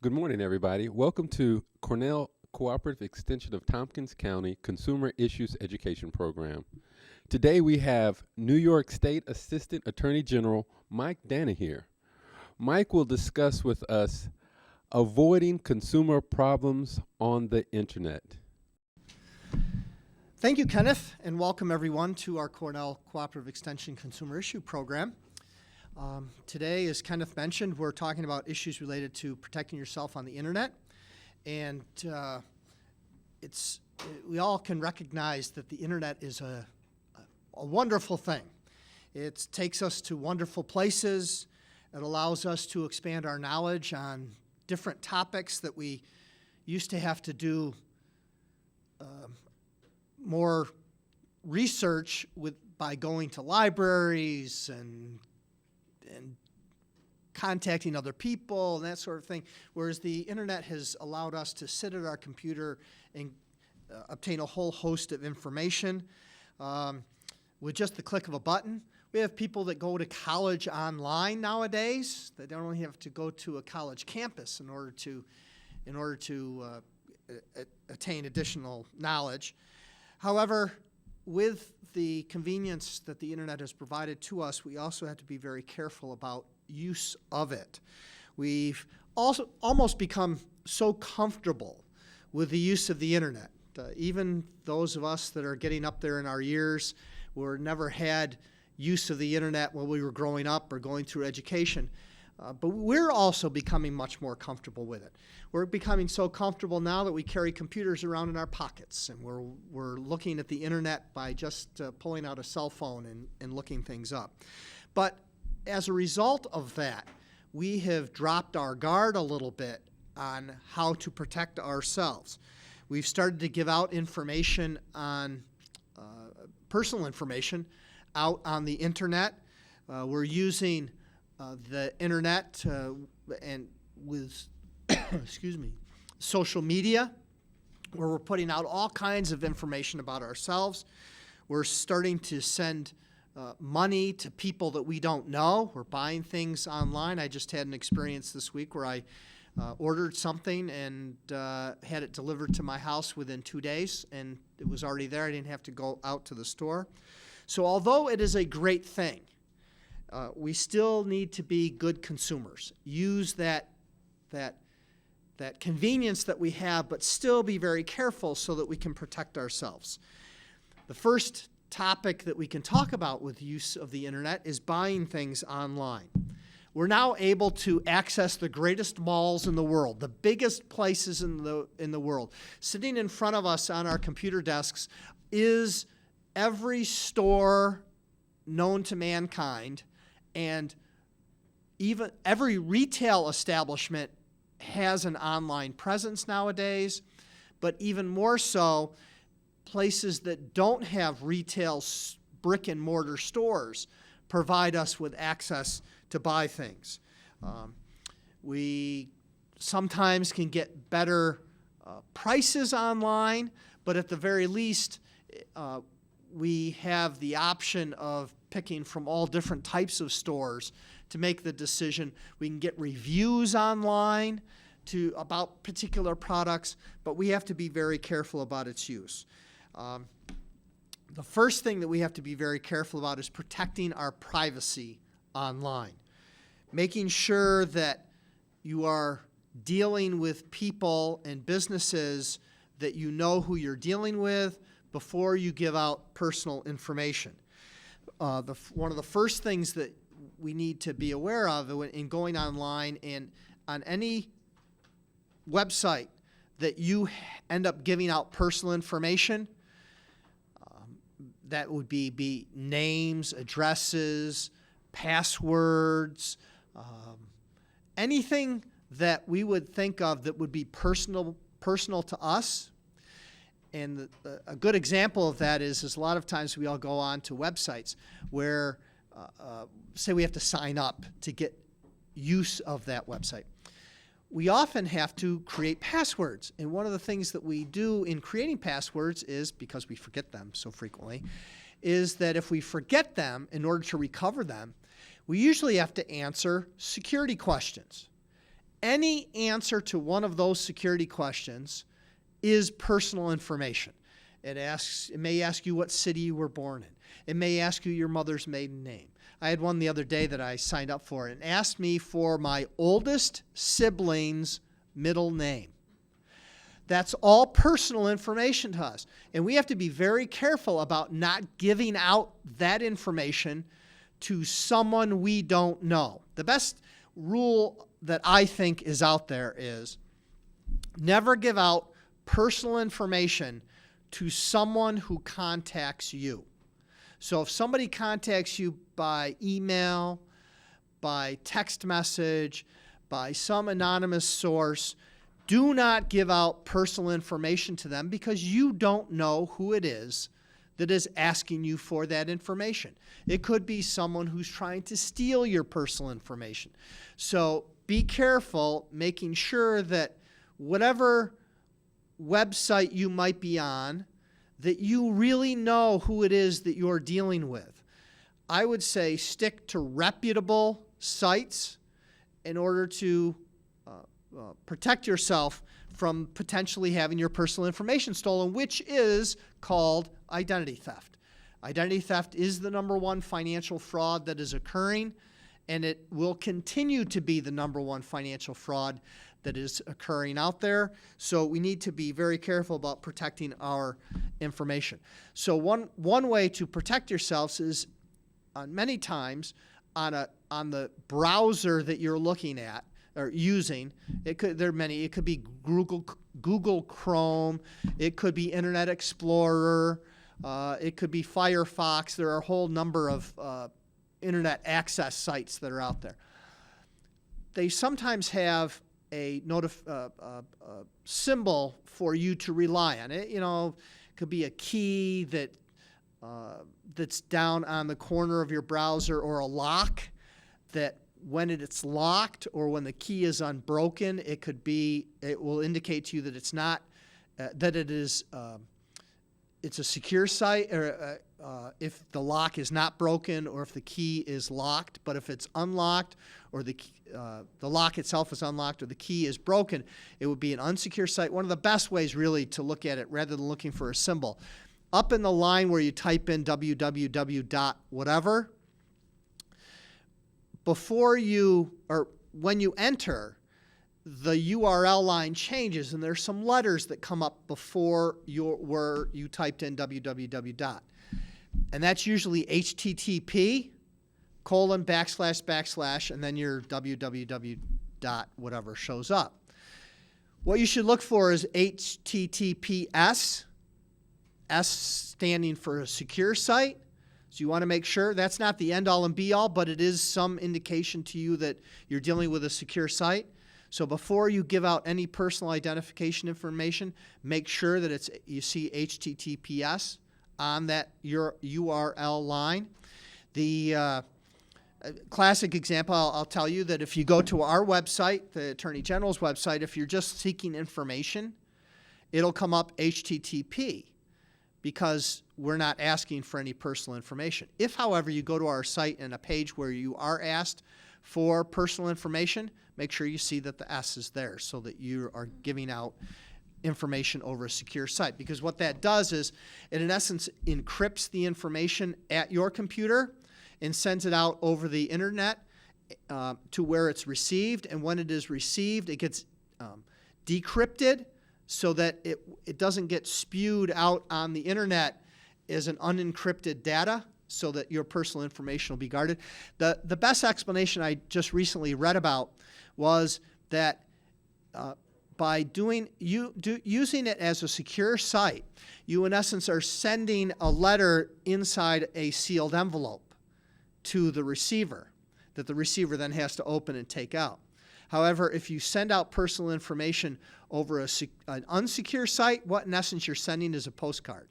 Good morning, everybody. Welcome to Cornell Cooperative Extension of Tompkins County Consumer Issues Education Program. Today we have New York State Assistant Attorney General Mike Danaher. Mike will discuss with us avoiding consumer problems on the internet. Thank you, Kenneth, and welcome everyone to our Cornell Cooperative Extension Consumer Issue Program. Today, as Kenneth mentioned, we're talking about issues related to protecting yourself on the internet. And we all can recognize that the internet is a wonderful thing. It takes us to wonderful places. It allows us to expand our knowledge on different topics that we used to have to do more research by going to libraries and contacting other people and that sort of thing, whereas the internet has allowed us to sit at our computer and obtain a whole host of information with just the click of a button. We have people that go to college online nowadays. They don't only have to go to a college campus in order to attain additional knowledge. However, with the convenience that the internet has provided to us, we also have to be very careful about use of it. We've also almost become so comfortable with the use of the internet. Even those of us that are getting up there in our years who never had use of the internet when we were growing up or going through education, but we're also becoming much more comfortable with it. We're becoming so comfortable now that we carry computers around in our pockets, and we're looking at the internet by just pulling out a cell phone and looking things up. But as a result of that, we have dropped our guard a little bit on how to protect ourselves. We've started to give out information on personal information out on the internet. We're using the internet and with social media, where we're putting out all kinds of information about ourselves. We're starting to send money to people that we don't know. We're buying things online. I just had an experience this week where I ordered something and had it delivered to my house within 2 days, and it was already there. I didn't have to go out to the store. So although it is a great thing, we still need to be good consumers. Use that convenience that we have, but still be very careful so that we can protect ourselves. The first topic that we can talk about with use of the internet is buying things online. We're now able to access the greatest malls in the world, the biggest places in the world. Sitting in front of us on our computer desks is every store known to mankind, and even every retail establishment has an online presence nowadays, but even more so, places that don't have retail brick and mortar stores provide us with access to buy things. We sometimes can get better prices online, but at the very least, we have the option of picking from all different types of stores to make the decision. We can get reviews online about particular products, but we have to be very careful about its use. The first thing that we have to be very careful about is protecting our privacy online. Making sure that you are dealing with people and businesses that you know who you're dealing with before you give out personal information. One of the first things that we need to be aware of in going online and on any website that you end up giving out personal information, that would be names, addresses, passwords, anything that we would think of that would be personal to us. And a good example of that is a lot of times we all go on to websites where, say we have to sign up to get use of that website. We often have to create passwords. And one of the things that we do in creating passwords is, because we forget them so frequently, is that if we forget them, in order to recover them, we usually have to answer security questions. Any answer to one of those security questions is personal information. It may ask you what city you were born in. It may ask you your mother's maiden name. I had one the other day that I signed up for. It asked me for my oldest sibling's middle name. That's all personal information to us. And we have to be very careful about not giving out that information to someone we don't know. The best rule that I think is out there is never give out personal information to someone who contacts you. So if somebody contacts you by email, by text message, by some anonymous source, do not give out personal information to them because you don't know who it is that is asking you for that information. It could be someone who's trying to steal your personal information. So be careful making sure that whatever website you might be on, that you really know who it is that you're dealing with. I would say stick to reputable sites in order to protect yourself from potentially having your personal information stolen, which is called identity theft. Identity theft is the #1 financial fraud that is occurring, and it will continue to be the #1 financial fraud that is occurring out there. So we need to be very careful about protecting our information. So one way to protect yourselves is many times on the browser that you're looking at or using. There are many. It could be Google Chrome. It could be Internet Explorer. It could be Firefox. There are a whole number of internet access sites that are out there. They sometimes have a symbol for you to rely on. It could be a key that's down on the corner of your browser, or a lock that when it's locked or when the key is unbroken, it will indicate to you that it's not it's a secure site, or if the lock is not broken or if the key is locked. But if it's unlocked or the lock itself is unlocked or the key is broken, it would be an unsecure site. One of the best ways really to look at it, rather than looking for a symbol, up in the line where you type in www.whatever, when you enter, the URL line changes, and there's some letters that come up before where you typed in www. And that's usually HTTP : / and then your www. Whatever shows up. What you should look for is HTTPS, S standing for a secure site. So you want to make sure that's not the end all and be all, but it is some indication to you that you're dealing with a secure site. So before you give out any personal identification information, make sure that you see HTTPS on that your URL line. The classic example, I'll tell you that if you go to our website, the Attorney General's website, if you're just seeking information, it'll come up HTTP, because we're not asking for any personal information. If, however, you go to our site and a page where you are asked for personal information, make sure you see that the S is there so that you are giving out information over a secure site. Because what that does is it, in essence, encrypts the information at your computer and sends it out over the internet to where it's received. And when it is received, it gets decrypted so that it doesn't get spewed out on the internet as an unencrypted data, so that your personal information will be guarded. The best explanation I just recently read about was that by using it as a secure site, you in essence are sending a letter inside a sealed envelope to the receiver that the receiver then has to open and take out. However, if you send out personal information over an unsecure site, what in essence you're sending is a postcard,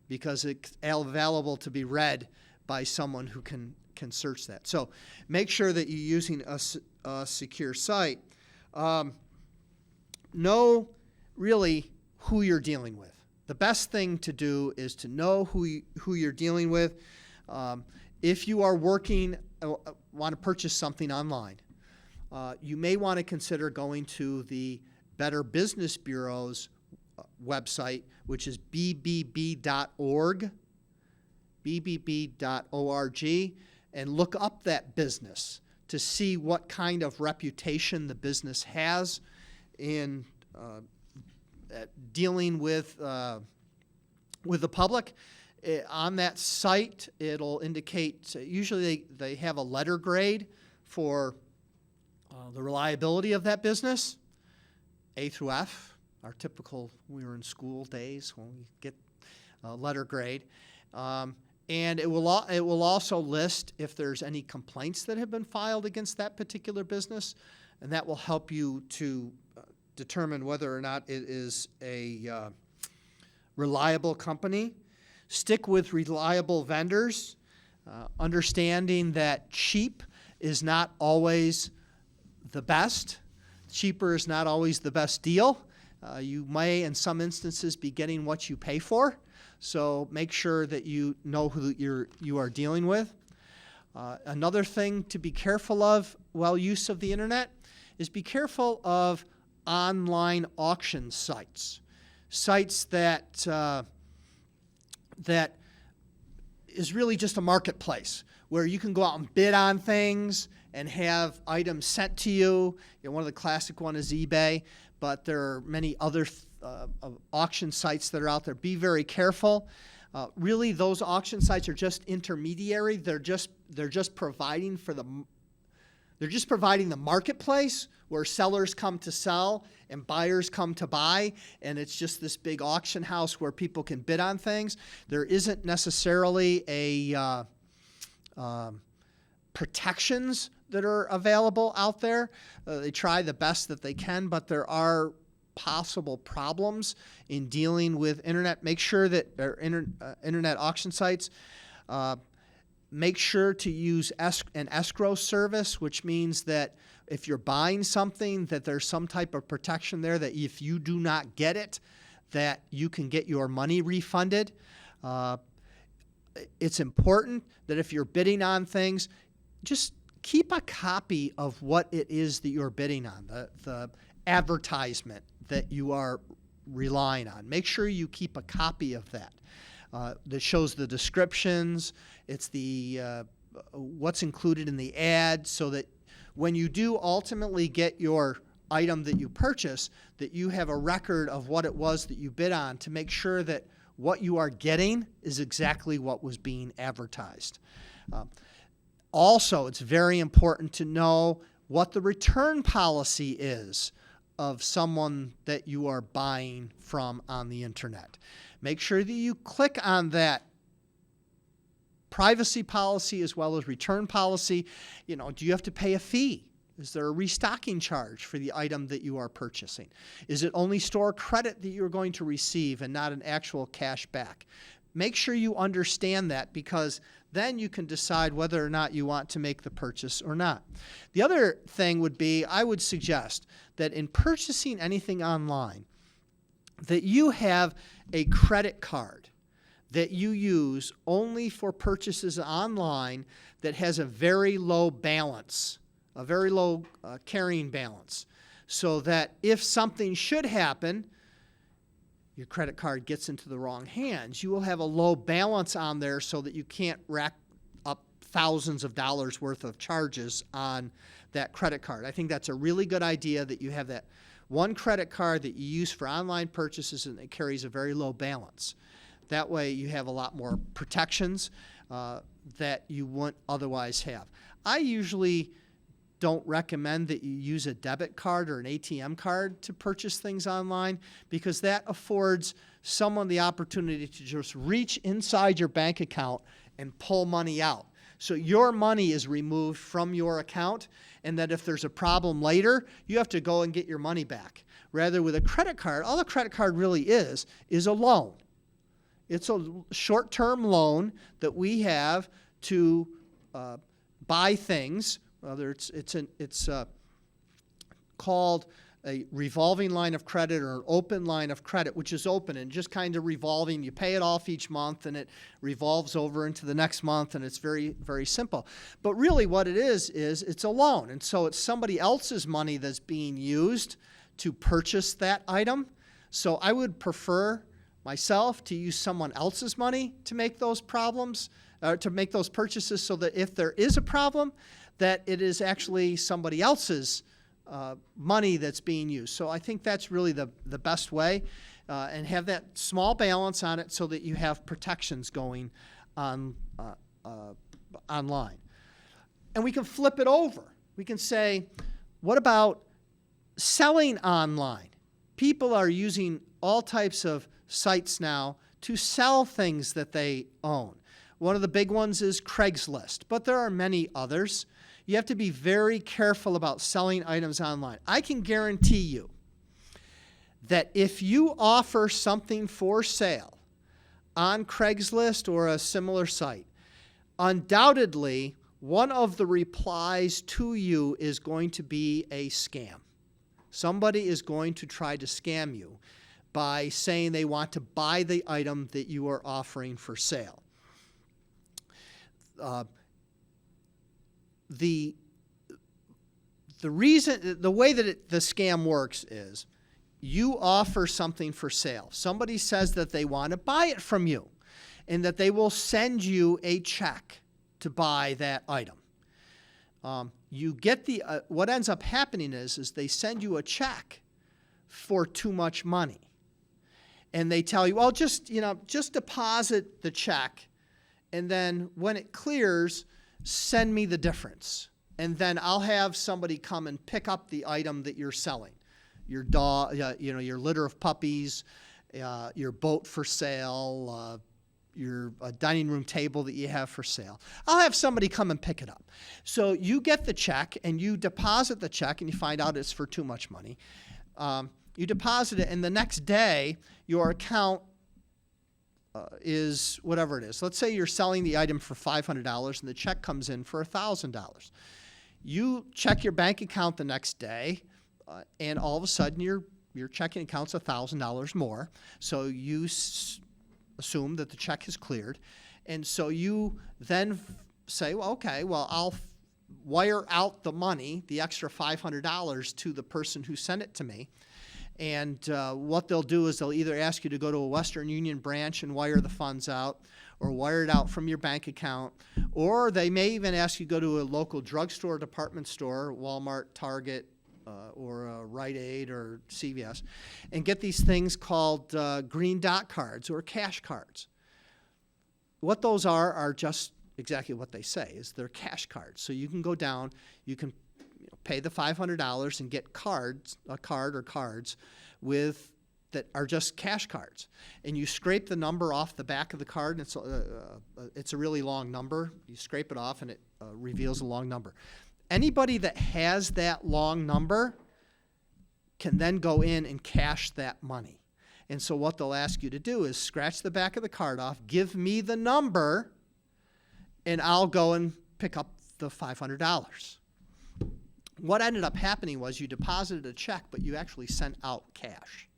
because it's available to be read by someone who can search that. So make sure that you're using a secure site. Know really who you're dealing with. The best thing to do is to know who you're dealing with. If you are want to purchase something online, you may want to consider going to the Better Business Bureau's website, which is bbb.org, bbb.org, and look up that business to see what kind of reputation the business has in dealing with the public. On that site, it'll indicate, usually they have a letter grade for the reliability of that business, A through F, our typical, we were in school days when we get a letter grade. And it will also list if there's any complaints that have been filed against that particular business, and that will help you to determine whether or not it is a reliable company. Stick with reliable vendors, understanding that cheap is not always the best. Cheaper is not always the best deal. You may, in some instances, be getting what you pay for. So make sure that you know who you are dealing with. Another thing to be careful of while use of the internet is be careful of online auction sites. Sites that is really just a marketplace where you can go out and bid on things and have items sent to you. One of the classic one is eBay, but there are many other auction sites that are out there. Be very careful. Really, those auction sites are just intermediary. They're just providing the marketplace where sellers come to sell and buyers come to buy, and it's just this big auction house where people can bid on things. There isn't necessarily a protections that are available out there. They try the best that they can, but there are possible problems in dealing with internet. Make sure that internet auction sites make sure to use an escrow service, which means that if you're buying something, that there's some type of protection there that if you do not get it, that you can get your money refunded. It's important that if you're bidding on things, just keep a copy of what it is that you're bidding on, the advertisement that you are relying on. Make sure you keep a copy of that. That shows the descriptions, it's the what's included in the ad, so that when you do ultimately get your item that you purchase, that you have a record of what it was that you bid on to make sure that what you are getting is exactly what was being advertised. Also, it's very important to know what the return policy is of someone that you are buying from on the internet. Make sure that you click on that privacy policy as well as return policy. Do you have to pay a fee? Is there a restocking charge for the item that you are purchasing? Is it only store credit that you're going to receive and not an actual cash back? Make sure you understand that, because then you can decide whether or not you want to make the purchase or not. The other thing would be, I would suggest that in purchasing anything online, that you have a credit card that you use only for purchases online that has a very low balance, a very low carrying balance, so that if something should happen, your credit card gets into the wrong hands, you will have a low balance on there so that you can't rack up thousands of dollars worth of charges on that credit card. I think that's a really good idea, that you have that one credit card that you use for online purchases and it carries a very low balance. That way you have a lot more protections that you wouldn't otherwise have. I usually don't recommend that you use a debit card or an ATM card to purchase things online, because that affords someone the opportunity to just reach inside your bank account and pull money out. So your money is removed from your account, and that if there's a problem later, you have to go and get your money back. Rather, with a credit card, all a credit card really is a loan. It's a short-term loan that we have to buy things. Whether it's called a revolving line of credit or an open line of credit, which is open and just kind of revolving. You pay it off each month and it revolves over into the next month, and it's very, very simple. But really what it is it's a loan. And so it's somebody else's money that's being used to purchase that item. So I would prefer myself to use someone else's money to make those to make those purchases, so that if there is a problem, that it is actually somebody else's money that's being used. So I think that's really the best way, and have that small balance on it so that you have protections going on online. And we can flip it over. We can say, what about selling online? People are using all types of sites now to sell things that they own. One of the big ones is Craigslist, but there are many others. You have to be very careful about selling items online. I can guarantee you that if you offer something for sale on Craigslist or a similar site, undoubtedly one of the replies to you is going to be a scam. Somebody is going to try to scam you by saying they want to buy the item that you are offering for sale. The way that the scam works is you offer something for sale. Somebody says that they want to buy it from you and that they will send you a check to buy that item. You get what ends up happening is they send you a check for too much money. And they tell you, well, just deposit the check, and then when it clears, send me the difference. And then I'll have somebody come and pick up the item that you're selling. Your dog, your litter of puppies, your boat for sale, your dining room table that you have for sale. I'll have somebody come and pick it up. So you get the check and you deposit the check, and you find out it's for too much money. You deposit it, and the next day your account is whatever it is. Let's say you're selling the item for $500 and the check comes in for $1,000. You check your bank account the next day, and all of a sudden your checking account's $1,000 more. So you assume that the check is cleared, and so you then say, well, okay, well, I'll wire out the money, the extra $500, to the person who sent it to me. And what they'll do is they'll either ask you to go to a Western Union branch and wire the funds out, or wire it out from your bank account, or they may even ask you to go to a local drugstore, department store, Walmart, Target, or Rite Aid or CVS, and get these things called green dot cards or cash cards. What those are just exactly what they say, is they're cash cards. So you can go down, you can pay the $500 and get a card or cards that are just cash cards. And you scrape the number off the back of the card, and it's a really long number. You scrape it off and it reveals a long number. Anybody that has that long number can then go in and cash that money. And so what they'll ask you to do is scratch the back of the card off, give me the number, and I'll go and pick up the $500. What ended up happening was you deposited a check, but you actually sent out cash.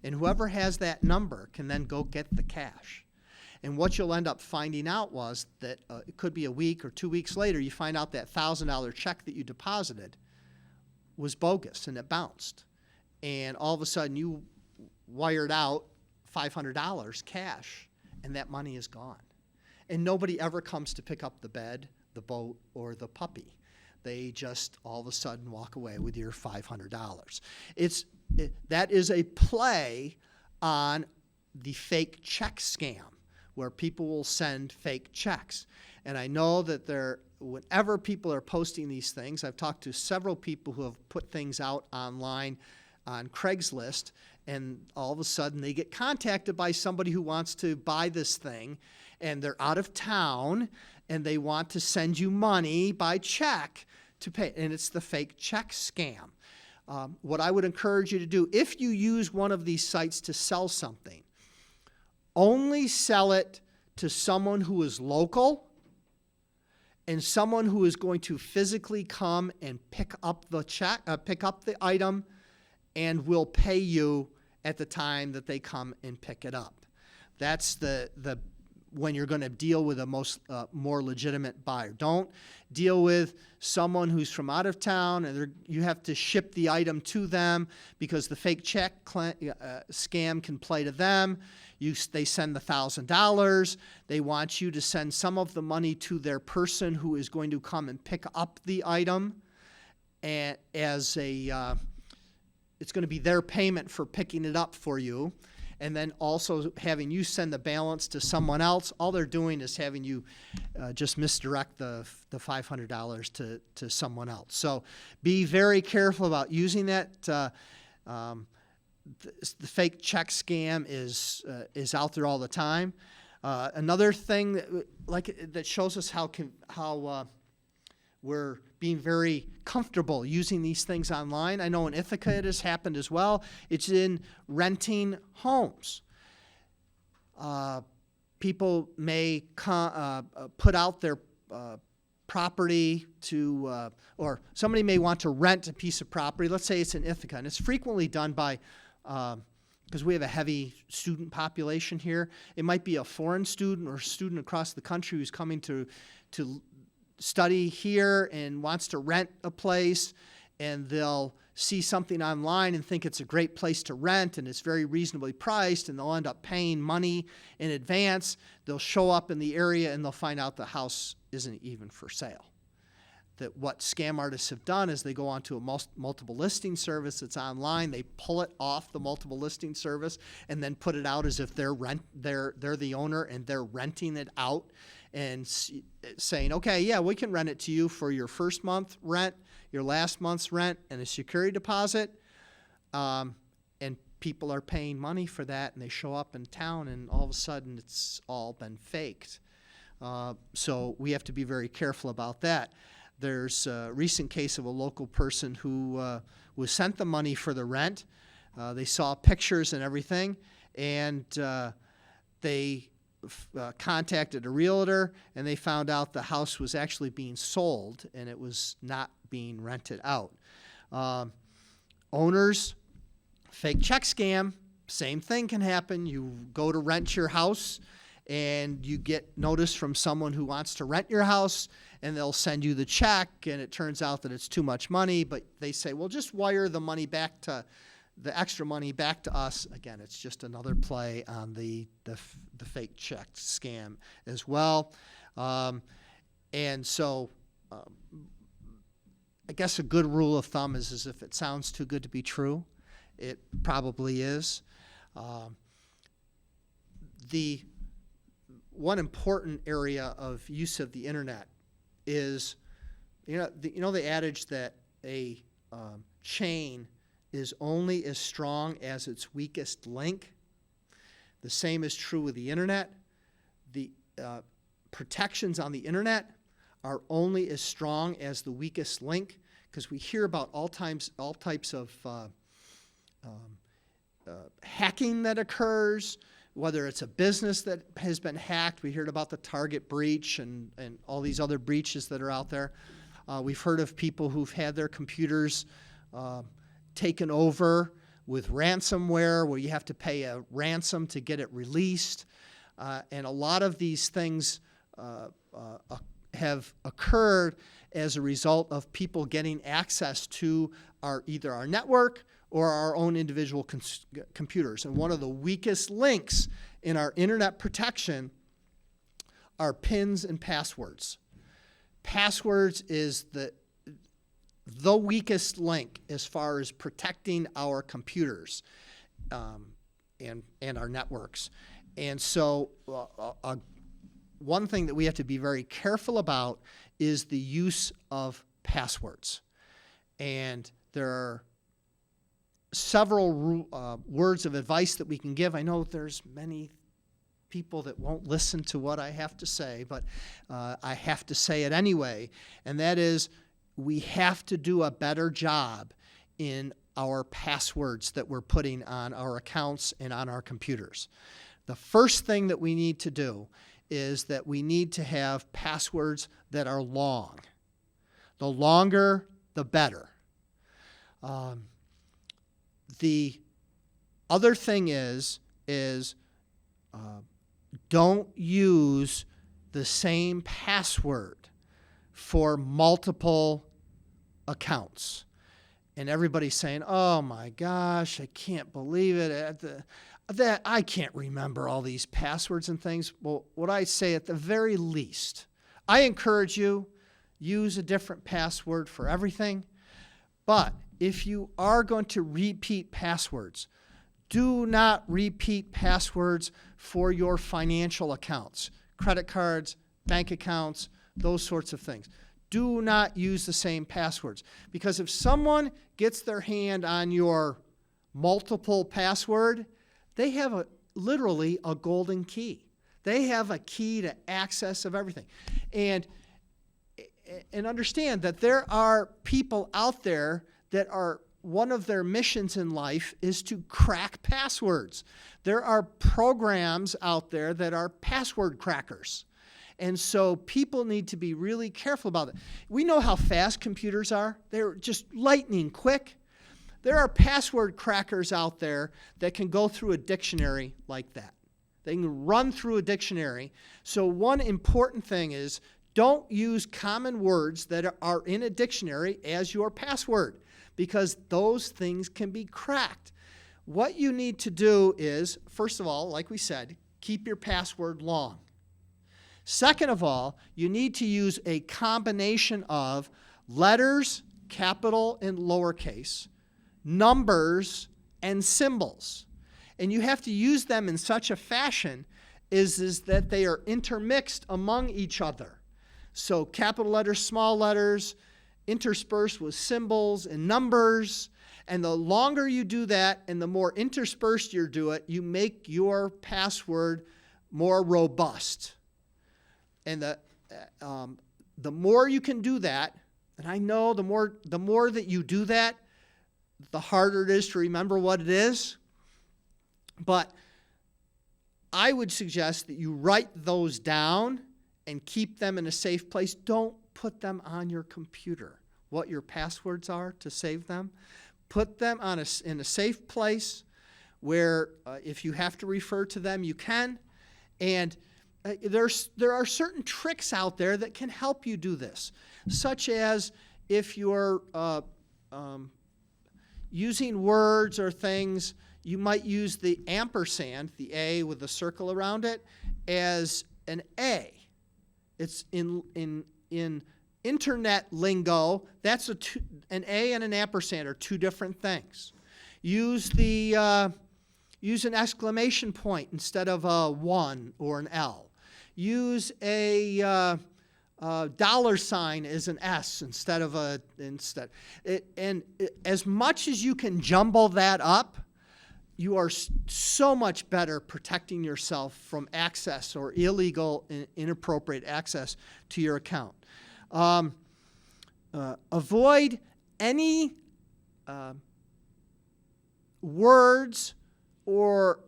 And whoever has that number can then go get the cash. And what you'll end up finding out was that it could be a week or 2 weeks later, you find out that $1,000 check that you deposited was bogus and it bounced. And all of a sudden you wired out $500 cash, and that money is gone. And nobody ever comes to pick up the bed, the boat, or the puppy. They just all of a sudden walk away with your $500. That is a play on the fake check scam, where people will send fake checks. And I know that whenever people are posting these things, I've talked to several people who have put things out online on Craigslist, and all of a sudden they get contacted by somebody who wants to buy this thing, and they're out of town, and they want to send you money by check to pay, and it's the fake check scam. What I would encourage you to do, if you use one of these sites to sell something, only sell it to someone who is local and someone who is going to physically come and pick up the item and will pay you at the time that they come and pick it up. That's the when you're going to deal with a more legitimate buyer. Don't deal with someone who's from out of town and you have to ship the item to them because the fake check scam can play to them. They send the $1,000. They want you to send some of the money to their person who is going to come and pick up the item, and it's going to be their payment for picking it up for you. And then also having you send the balance to someone else. All they're doing is having you just misdirect the $500 to someone else. So be very careful about using that. The fake check scam is out there all the time. Another thing that shows us how we're being very comfortable using these things online. I know in Ithaca it has happened as well. It's in renting homes. People may put out their property to, or somebody may want to rent a piece of property. Let's say it's in Ithaca, and it's frequently done by, because we have a heavy student population here. It might be a foreign student or a student across the country who's coming to study here and wants to rent a place, and they'll see something online and think it's a great place to rent and it's very reasonably priced, and they'll end up paying money in advance. They'll show up in the area and they'll find out the house isn't even for sale. That what scam artists have done is they go onto a multiple listing service that's online, they pull it off the multiple listing service and then put it out as if they're the owner and they're renting it out, and saying, okay, yeah, we can rent it to you for your first month rent, your last month's rent, and a security deposit. And people are paying money for that, and they show up in town, and all of a sudden it's all been faked. So we have to be very careful about that. There's a recent case of a local person who was sent the money for the rent. They saw pictures and everything, and they contacted a realtor, and they found out the house was actually being sold and it was not being rented out. Owners, fake check scam, same thing can happen. You go to rent your house and you get notice from someone who wants to rent your house, and they'll send you the check, and it turns out that it's too much money, but they say, well, just wire the money back to the extra money back to us. Again, it's just another play on the fake check scam as well. And so I guess a good rule of thumb is if it sounds too good to be true, it probably is. The one important area of use of the internet is, the adage that a chain is only as strong as its weakest link. The same is true with the internet. The protections on the internet are only as strong as the weakest link, because we hear about all types of hacking that occurs, whether it's a business that has been hacked. We heard about the Target breach and all these other breaches that are out there. We've heard of people who've had their computers taken over with ransomware, where you have to pay a ransom to get it released. And a lot of these things have occurred as a result of people getting access to either our network or our own individual computers. And one of the weakest links in our internet protection are PINs and passwords. Passwords is the weakest link as far as protecting our computers and our networks. And so one thing that we have to be very careful about is the use of passwords. And there are several words of advice that we can give. I know there's many people that won't listen to what I have to say, but I have to say it anyway, and that is, we have to do a better job in our passwords that we're putting on our accounts and on our computers. The first thing that we need to do is that we need to have passwords that are long. The longer, the better. The other thing is don't use the same password for multiple accounts. And everybody's saying, "Oh my gosh, I can't believe it. That I can't remember all these passwords and things." Well, what I say at the very least, I encourage you, use a different password for everything. But if you are going to repeat passwords, do not repeat passwords for your financial accounts, credit cards, bank accounts, those sorts of things. Do not use the same passwords, because if someone gets their hand on your multiple password, they have literally a golden key. They have a key to access of everything. And understand that there are people out there that are, one of their missions in life is to crack passwords. There are programs out there that are password crackers. And so people need to be really careful about it. We know how fast computers are. They're just lightning quick. There are password crackers out there that can go through a dictionary like that. They can run through a dictionary. So one important thing is, don't use common words that are in a dictionary as your password, because those things can be cracked. What you need to do is, first of all, like we said, keep your password long. Second of all, you need to use a combination of letters, capital and lowercase, numbers, and symbols. And you have to use them in such a fashion is that they are intermixed among each other. So capital letters, small letters, interspersed with symbols and numbers. And the longer you do that and the more interspersed you do it, you make your password more robust. And the more you can do that, and I know the more that you do that, the harder it is to remember what it is. But I would suggest that you write those down and keep them in a safe place. Don't put them on your computer, what your passwords are, to save them. Put them in a safe place where if you have to refer to them, you can. And there are certain tricks out there that can help you do this, such as if you're using words or things, you might use the ampersand, the A with the circle around it, as an A. It's in internet lingo, that's an A and an ampersand are two different things. Use an exclamation point instead of a 1 or an L. Use a dollar sign as an S instead of as much as you can jumble that up, you are so much better protecting yourself from access or illegal and inappropriate access to your account. Avoid any words or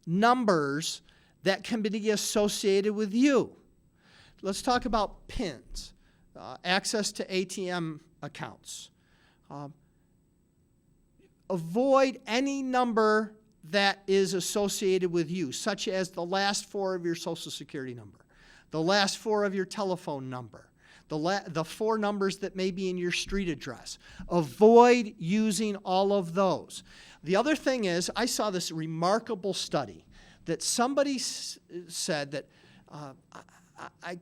numbers that can be associated with you. Let's talk about PINs, access to ATM accounts. Avoid any number that is associated with you, such as the last 4 of your Social Security number, the last 4 of your telephone number, the 4 numbers that may be in your street address. Avoid using all of those. The other thing is, I saw this remarkable study that somebody said that I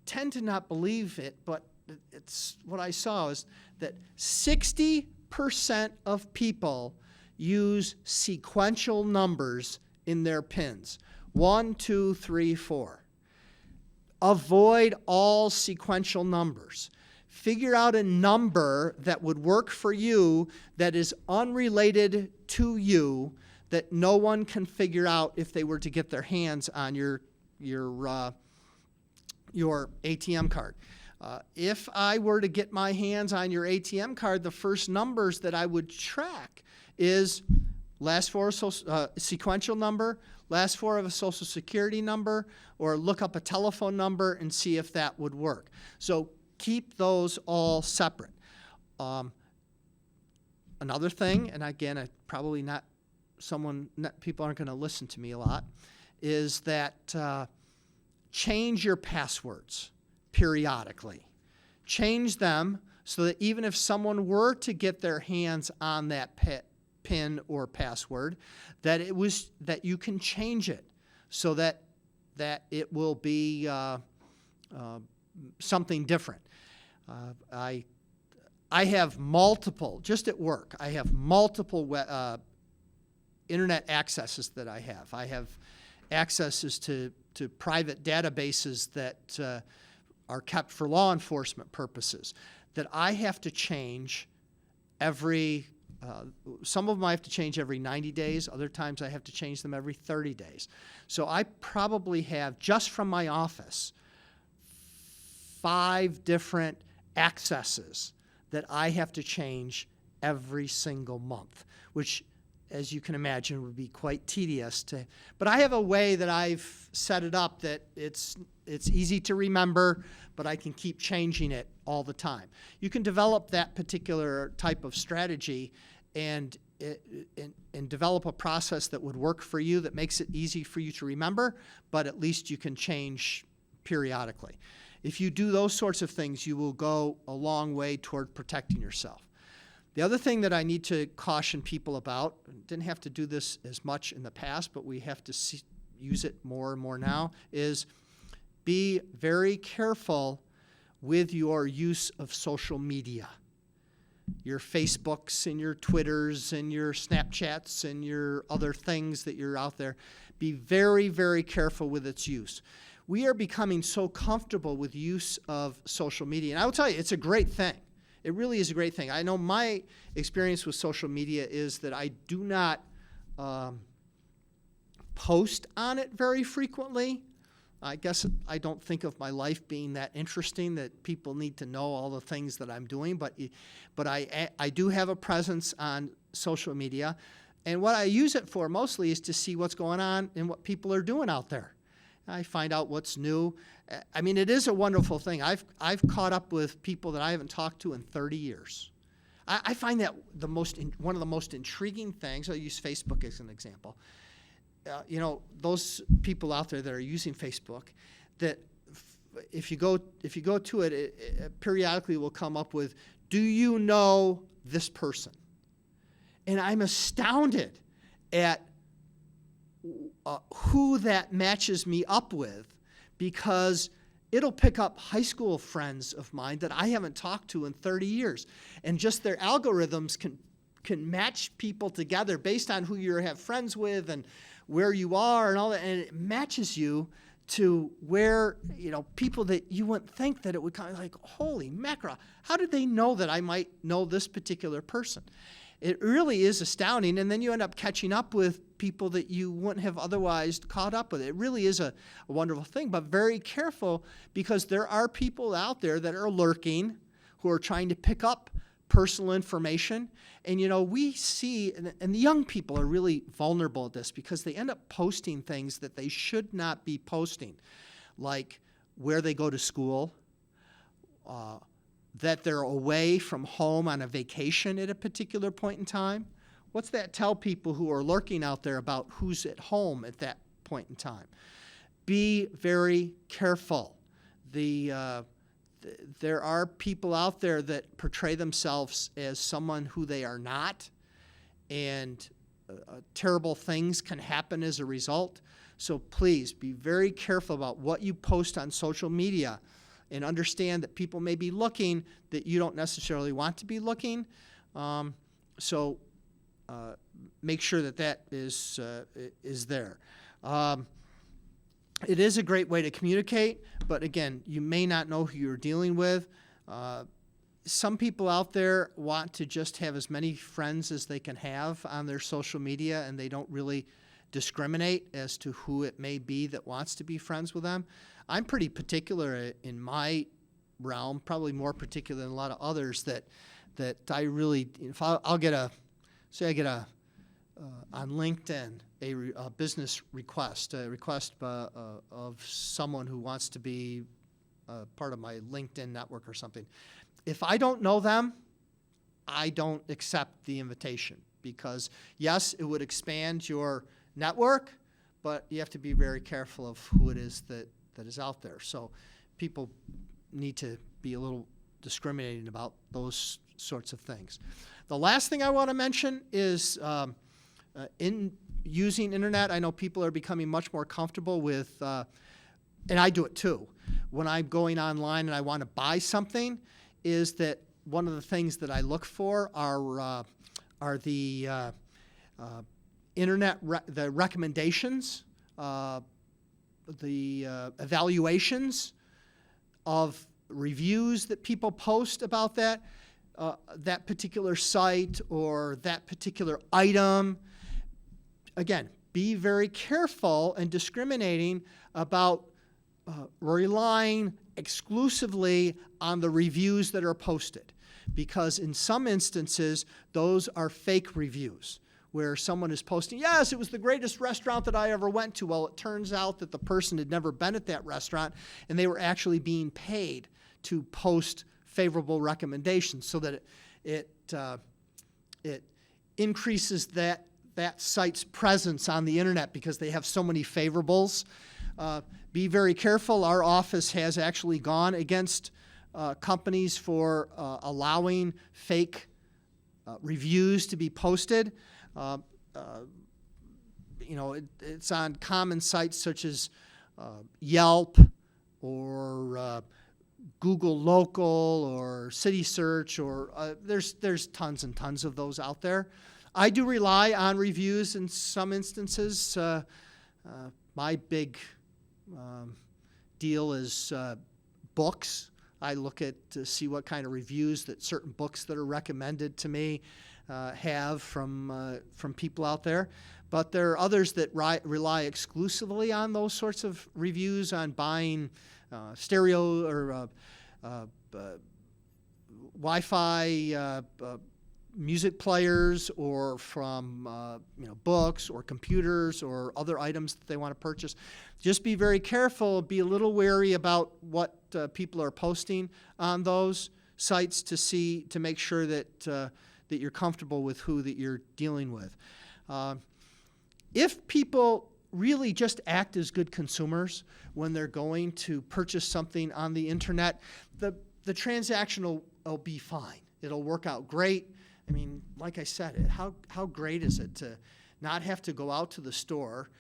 tend to not believe it, but it's what I saw is that 60% of people use sequential numbers in their PINs. 1, 2, 3, 4. Avoid all sequential numbers. Figure out a number that would work for you that is unrelated to you, that no one can figure out if they were to get their hands on your ATM card. If I were to get my hands on your ATM card, the first numbers that I would track is last 4 sequential number, last 4 of a Social Security number, or look up a telephone number and see if that would work. So keep those all separate. Another thing, and again, probably people aren't going to listen to me a lot, is that change your passwords periodically. Change them so that even if someone were to get their hands on that PIN or password, that you can change it so that it will be something different. I have multiple, just at work, I have multiple internet accesses that I have. I have accesses to private databases that are kept for law enforcement purposes that I have to change some of them I have to change every 90 days. Other times I have to change them every 30 days. So I probably have, just from my office, 5 different accesses that I have to change every single month, which, as you can imagine, would be quite tedious. But I have a way that I've set it up that it's easy to remember, but I can keep changing it all the time. You can develop that particular type of strategy and develop a process that would work for you, that makes it easy for you to remember, but at least you can change periodically. If you do those sorts of things, you will go a long way toward protecting yourself. The other thing that I need to caution people about, didn't have to do this as much in the past, but we have to use it more and more now, is be very careful with your use of social media. Your Facebooks and your Twitters and your Snapchats and your other things that you're out there. Be very, very careful with its use. We are becoming so comfortable with use of social media. And I will tell you, it's a great thing. It really is a great thing. I know my experience with social media is that I do not post on it very frequently. I guess I don't think of my life being that interesting that people need to know all the things that I'm doing, but I do have a presence on social media, and what I use it for mostly is to see what's going on and what people are doing out there. I find out what's new. I mean, it is a wonderful thing. I've caught up with people that I haven't talked to in 30 years. I find that one of the most intriguing things. I'll use Facebook as an example. Those people out there that are using Facebook, that if you go to it, it periodically will come up with, "Do you know this person?" And I'm astounded at who that matches me up with, because it'll pick up high school friends of mine that I haven't talked to in 30 years, and just their algorithms can match people together based on who you have friends with and where you are and all that, and it matches you to where, people that you wouldn't think that it would kind of like, holy mackerel, how did they know that I might know this particular person? It really is astounding, and then you end up catching up with people that you wouldn't have otherwise caught up with. It really is a wonderful thing, but very careful, because there are people out there that are lurking who are trying to pick up personal information. And, we see, and the young people are really vulnerable at this because they end up posting things that they should not be posting, like where they go to school, that they're away from home on a vacation at a particular point in time. What's that tell people who are lurking out there about who's at home at that point in time? Be very careful. There are people out there that portray themselves as someone who they are not, and terrible things can happen as a result. So please be very careful about what you post on social media, and understand that people may be looking that you don't necessarily want to be looking. So make sure that is there. It is a great way to communicate, but again, you may not know who you're dealing with. Some people out there want to just have as many friends as they can have on their social media, and they don't really discriminate as to who it may be that wants to be friends with them. I'm pretty particular in my realm, probably more particular than a lot of others, that I really, if I'll get on LinkedIn, a business request, of someone who wants to be part of my LinkedIn network or something. If I don't know them, I don't accept the invitation because, yes, it would expand your network, but you have to be very careful of who it is that is out there. So people need to be a little discriminating about those sorts of things. The last thing I want to mention is in using internet, I know people are becoming much more comfortable with, and I do it too, when I'm going online and I want to buy something, is that one of the things that I look for are the internet, the recommendations, the evaluations of reviews that people post about that particular site or that particular item. Again, be very careful and discriminating about relying exclusively on the reviews that are posted, because in some instances those are fake reviews where someone is posting, yes, it was the greatest restaurant that I ever went to. Well, it turns out that the person had never been at that restaurant and they were actually being paid to post favorable recommendations so that it increases that site's presence on the internet because they have so many favorables. Be very careful. Our office has actually gone against companies for allowing fake reviews to be posted. It's on common sites such as Yelp or Google Local or City Search, or there's tons and tons of those out there. I do rely on reviews in some instances. My big deal is books. I look at to see what kind of reviews that certain books that are recommended to me have from people out there. But there are others that rely exclusively on those sorts of reviews on buying stereo or Wi-Fi music players, or from books or computers or other items that they want to purchase. Just be very careful. Be a little wary about what people are posting on those sites to make sure that you're comfortable with who that you're dealing with. If people really just act as good consumers when they're going to purchase something on the internet, the transaction will be fine. It'll work out great. I mean, like I said, how great is it to not have to go out to the store,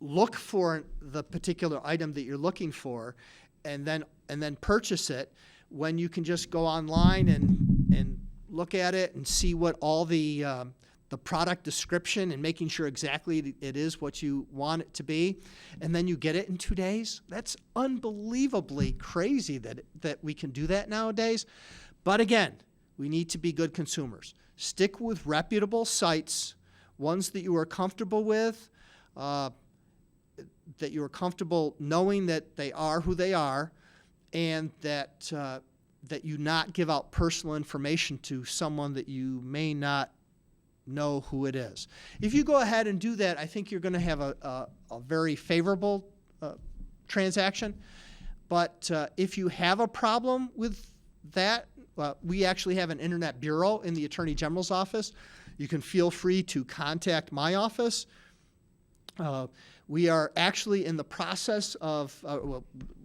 look for the particular item that you're looking for, and then purchase it, when you can just go online and look at it and see what all the product description and making sure exactly it is what you want it to be, and then you get it in 2 days. That's unbelievably crazy that we can do that nowadays. But again, we need to be good consumers. Stick with reputable sites, ones that you are comfortable with, that you are comfortable knowing that they are who they are, and that you not give out personal information to someone that you may not know who it is. If you go ahead and do that, I think you're going to have a very favorable transaction. But if you have a problem with that, we actually have an internet bureau in the Attorney General's office. You can feel free to contact my office. We are actually in the process of,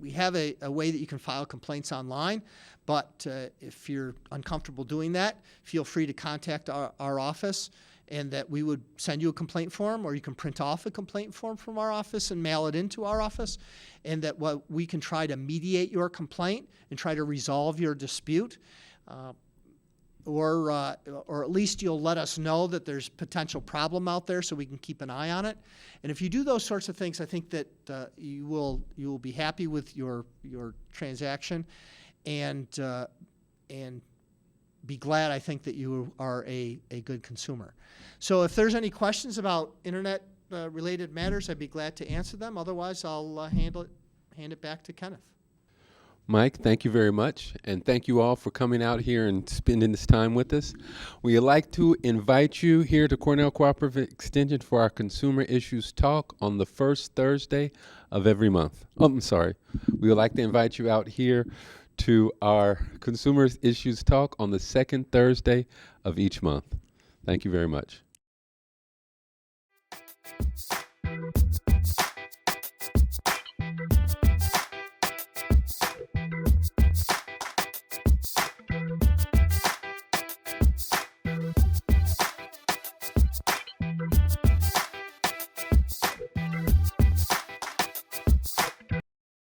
we have a way that you can file complaints online, but if you're uncomfortable doing that, feel free to contact our office, and that we would send you a complaint form, or you can print off a complaint form from our office and mail it into our office, and that we can try to mediate your complaint and try to resolve your dispute. Or at least you'll let us know that there's potential problem out there so we can keep an eye on it. And if you do those sorts of things, I think that you will be happy with your transaction, and be glad, I think, that you are a good consumer. So if there's any questions about internet related matters, I'd be glad to answer them. Otherwise, I'll hand it back to Kenneth. Mike, thank you very much, and thank you all for coming out here and spending this time with us. We'd like to invite you here to Cornell Cooperative Extension for our Consumer Issues Talk on the first Thursday of every month. We would like to invite you out here to our Consumer Issues Talk on the second Thursday of each month. Thank you very much.